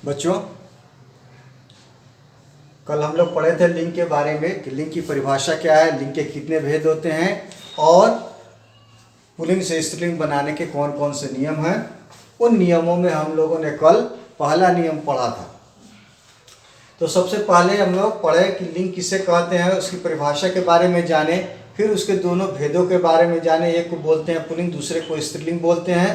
बच्चों, कल हम लोग पढ़े थे लिंग के बारे में कि लिंग की परिभाषा क्या है, लिंग के कितने भेद होते हैं और पुल्लिंग से स्त्रीलिंग बनाने के कौन कौन से नियम हैं। उन नियमों में हम लोगों ने कल पहला नियम पढ़ा था। तो सबसे पहले हम लोग पढ़े कि लिंग किसे कहते हैं, उसकी परिभाषा के बारे में जाने, फिर उसके दोनों भेदों के बारे में जाने। एक को बोलते हैं पुल्लिंग, दूसरे को स्त्रीलिंग बोलते हैं।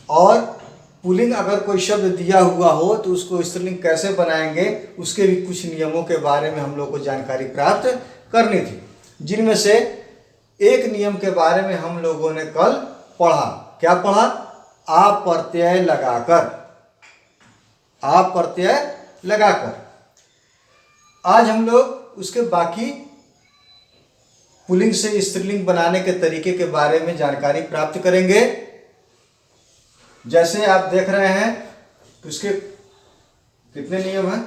और पुल्लिंग अगर कोई शब्द दिया हुआ हो तो उसको स्त्रीलिंग कैसे बनाएंगे, उसके भी कुछ नियमों के बारे में हम लोग को जानकारी प्राप्त करनी थी, जिनमें से एक नियम के बारे में हम लोगों ने कल पढ़ा। क्या पढ़ा? आप प्रत्यय लगाकर। आप प्रत्यय लगाकर। आज हम लोग उसके बाकी पुल्लिंग से स्त्रीलिंग बनाने के तरीके के बारे में जानकारी प्राप्त करेंगे। जैसे आप देख रहे हैं उसके कितने नियम हैं,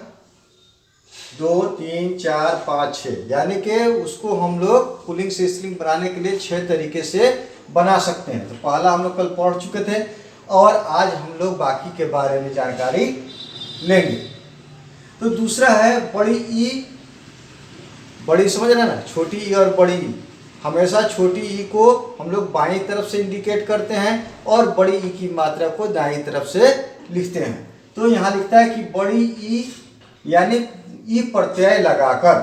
2, 3, 4, 5, 6, यानी कि उसको हम लोग पुल्लिंग से स्त्रीलिंग बनाने के लिए 6 तरीके से बना सकते हैं। तो पहला हम लोग कल पढ़ चुके थे और आज हम लोग बाकी के बारे में जानकारी लेंगे। तो दूसरा है बड़ी ई। बड़ी समझ रहे ना, छोटी ई और बड़ी ई। हमेशा छोटी ई को हम लोग बाईं तरफ से इंडिकेट करते हैं और बड़ी ई की मात्रा को दाईं तरफ से लिखते हैं। तो यहाँ लिखता है कि बड़ी ई यानी ई प्रत्यय लगाकर।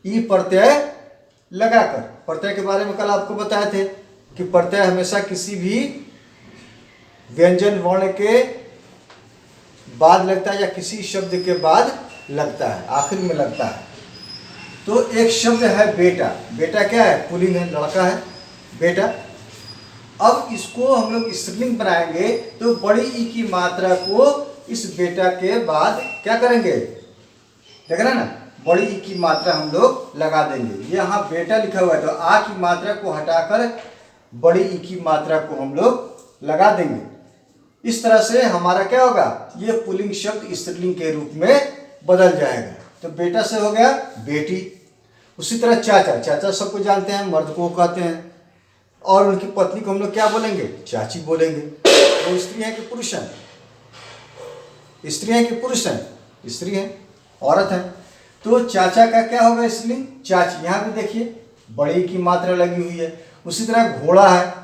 ई प्रत्यय लगाकर। प्रत्यय के बारे में कल आपको बताए थे कि प्रत्यय हमेशा किसी भी व्यंजन वर्ण के बाद लगता है या किसी शब्द के बाद लगता है, आखिर में लगता है। तो एक शब्द है बेटा। बेटा क्या है? पुल्लिंग है, लड़का है, बेटा। अब इसको हम लोग स्त्रीलिंग बनाएंगे तो बड़ी ई की मात्रा को इस बेटा के बाद क्या करेंगे, देख रहे हैं ना, बड़ी ई की मात्रा हम लोग लगा देंगे। यहाँ बेटा लिखा हुआ है तो आ की मात्रा को हटाकर बड़ी ई की मात्रा को हम लोग लगा देंगे। इस तरह से हमारा क्या होगा, ये पुल्लिंग शब्द स्त्रीलिंग के रूप में बदल जाएगा। तो बेटा से हो गया बेटी। उसी तरह चाचा। चाचा सबको जानते हैं, मर्द को कहते हैं। और उनकी पत्नी को हम लोग क्या बोलेंगे? चाची बोलेंगे। वो स्त्री है कि पुरुष है? स्त्री है कि पुरुष है? स्त्री है, औरत है। तो चाचा का क्या होगा स्त्रीलिंग? चाची। यहाँ पे देखिए बड़ी की मात्रा लगी हुई है। उसी तरह घोड़ा है,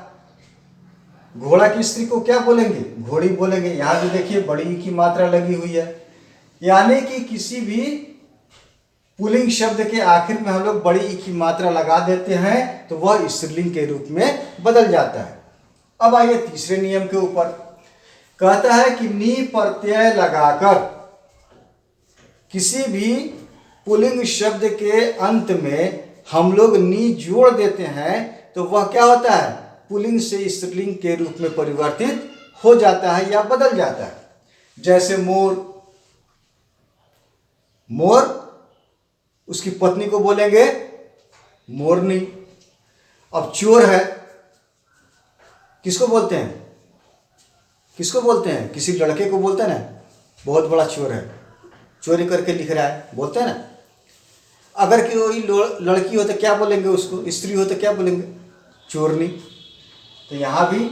घोड़ा की स्त्री को क्या बोलेंगे? घोड़ी बोलेंगे। यहाँ भी देखिए बड़ी की मात्रा लगी हुई है। यानी कि किसी भी पुल्लिंग शब्द के आखिर में हम लोग बड़ी ई की मात्रा लगा देते हैं तो वह स्त्रीलिंग के रूप में बदल जाता है। अब आइए तीसरे नियम के ऊपर। कहता है कि नी प्रत्यय लगाकर किसी भी पुल्लिंग शब्द के अंत में हम लोग नी जोड़ देते हैं तो वह क्या होता है? पुल्लिंग से स्त्रीलिंग के रूप में परिवर्तित हो जाता है या बदल जाता है। जैसे मोर। मोर, उसकी पत्नी को बोलेंगे मोरनी। अब चोर है, किसको बोलते हैं? किसको बोलते हैं? किसी लड़के को बोलते हैं ना, बहुत बड़ा चोर है, चोरी करके लिख रहा है, बोलते हैं ना। अगर कोई लड़की हो तो क्या बोलेंगे उसको? स्त्री हो तो क्या बोलेंगे? चोरनी। तो यहाँ भी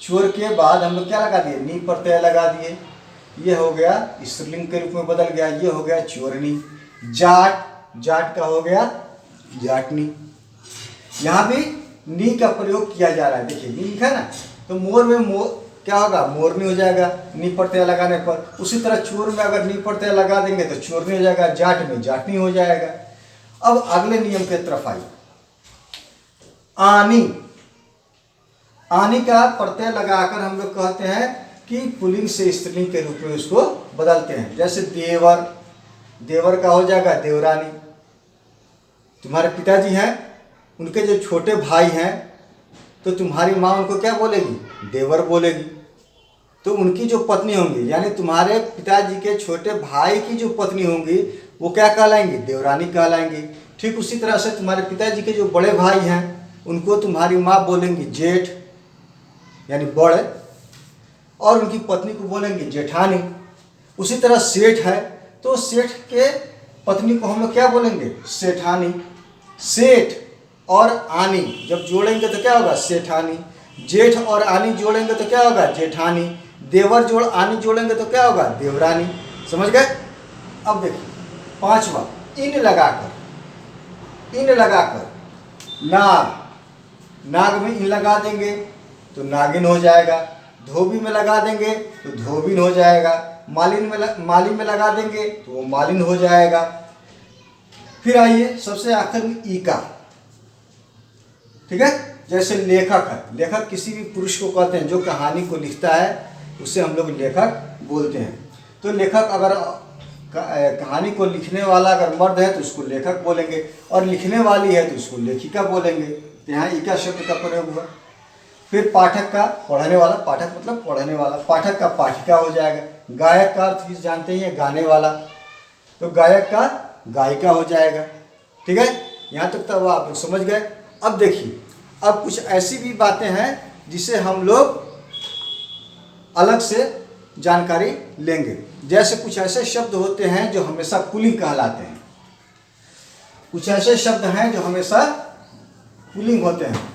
चोर के बाद हम लोग क्या लगा दिए? नी प्रत्यय लगा दिए। ये हो गया स्त्रीलिंग के रूप में बदल गया। ये हो गया चोरनी। जाट। जाट का हो गया जाटनी। यहाँ भी नी का प्रयोग किया जा रहा है। देखिए नी लिखा है ना, तो मोर में मोर क्या होगा? मोरनी हो जाएगा नी प्रत्यय लगाने पर। उसी तरह चोर में अगर नी प्रत्यय लगा देंगे तो चोरनी हो जाएगा, जाट में जाटनी हो जाएगा। अब अगले नियम के तरफ आइए। आनी। आनी का प्रत्यय लगाकर हम लोग कहते हैं कि पुल्लिंग से स्त्रीलिंग के रूप में उसको बदलते हैं। जैसे देवर। देवर का हो जाएगा देवरानी। तुम्हारे पिताजी हैं, उनके जो छोटे भाई हैं तो तुम्हारी माँ उनको क्या बोलेगी? देवर बोलेगी। तो उनकी जो पत्नी होंगी यानी तुम्हारे पिताजी के छोटे भाई की जो पत्नी होंगी वो क्या कहलाएंगी? देवरानी कहलाएंगी। ठीक उसी तरह से तुम्हारे पिताजी के जो बड़े भाई हैं उनको तुम्हारी माँ बोलेंगी जेठ यानी बड़, और उनकी पत्नी को बोलेंगे जेठानी। उसी तरह सेठ है तो सेठ के पत्नी को हम लोग क्या बोलेंगे? सेठानी। सेठ और आनी जब जोड़ेंगे तो क्या होगा? सेठानी। जेठ और आनी जोड़ेंगे तो क्या होगा? जेठानी। देवर जोड़ आनी जोड़ेंगे तो क्या होगा, देवरानी। समझ गए। अब देखिए पांचवा, इन लगाकर नाग, नाग में इन लगा देंगे तो नागिन हो जाएगा। धोबी में लगा देंगे तो धोबिन हो जाएगा। माली में लगा देंगे तो वो मालिन हो जाएगा। फिर आइए सबसे आखिर में ई का, ठीक है। जैसे लेखक है, लेखक किसी भी पुरुष को कहते हैं जो कहानी को लिखता है, उसे हम लोग लेखक बोलते हैं। तो लेखक अगर कहानी को लिखने वाला अगर मर्द है तो उसको लेखक बोलेंगे, और लिखने वाली है तो उसको लेखिका बोलेंगे। तो यहाँ ई का शब्द का प्रयोग हुआ। फिर पाठक का, पढ़ने वाला, पाठक मतलब पढ़ने वाला, पाठक का पाठिका हो जाएगा। गायक का अर्थ भी जानते ही है, गाने वाला, तो गायक का गायिका हो जाएगा। ठीक है, यहाँ तक तो आप समझ गए। अब देखिए, अब कुछ ऐसी भी बातें हैं जिसे हम लोग अलग से जानकारी लेंगे। जैसे कुछ ऐसे शब्द होते हैं जो हमेशा पुल्लिंग कहलाते हैं, कुछ ऐसे शब्द हैं जो हमेशा पुल्लिंग होते हैं।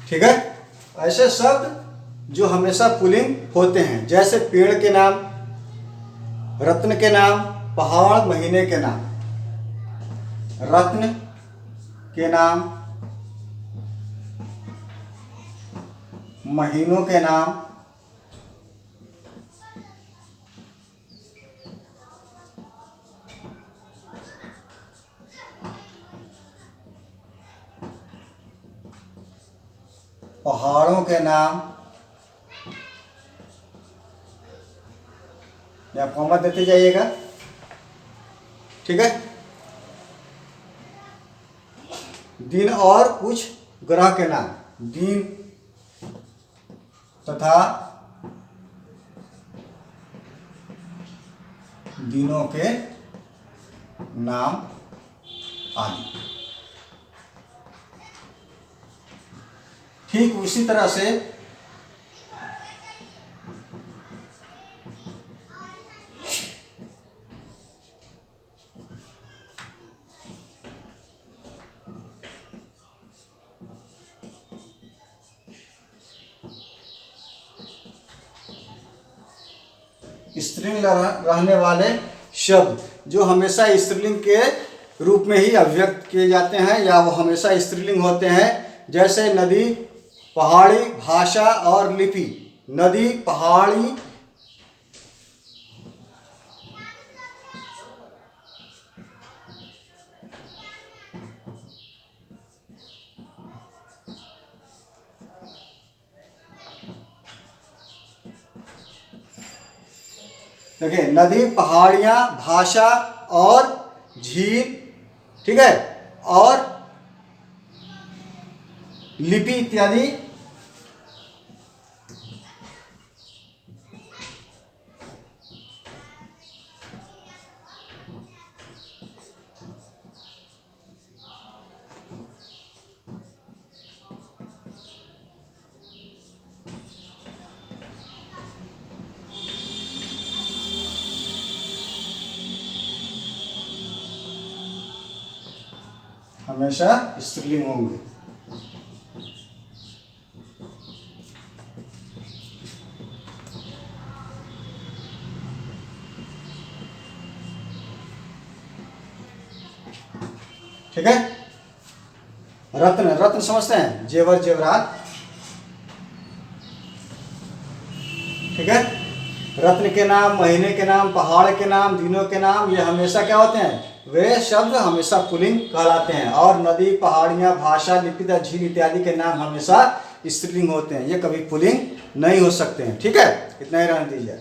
ठीक है, ऐसे शब्द जो हमेशा पुल्लिंग होते हैं, जैसे पेड़ के नाम, रत्न के नाम, पहाड़, महीने के नाम। रत्न के नाम, महीनों के नाम, पहाड़ों के नाम, या कॉमा देते जाइएगा। ठीक है, दिन और कुछ ग्रह के नाम, दिन तथा दिनों के नाम आदि। ठीक उसी तरह से स्त्रीलिंग रहने वाले शब्द जो हमेशा स्त्रीलिंग के रूप में ही अभिव्यक्त किए जाते हैं, या वो हमेशा स्त्रीलिंग होते हैं, जैसे नदी, पहाड़ी, भाषा और लिपि। नदी, पहाड़ी, देखिए नदी, पहाड़ियाँ, भाषा और झील, ठीक है, और लिपि इत्यादि हमेशा स्त्रीलिंग होंगे। ठीक है, रत्न, रत्न समझते हैं, जेवर, जेवरात। ठीक है, रत्न के नाम, महीने के नाम, पहाड़ के नाम, दिनों के नाम, ये हमेशा क्या होते हैं, वे शब्द हमेशा पुल्लिंग कहलाते हैं। और नदी, पहाड़ियाँ, भाषा, लिपि, झील इत्यादि के नाम हमेशा स्त्रीलिंग होते हैं, ये कभी पुल्लिंग नहीं हो सकते हैं। ठीक है, इतना ही रहने दीजिए।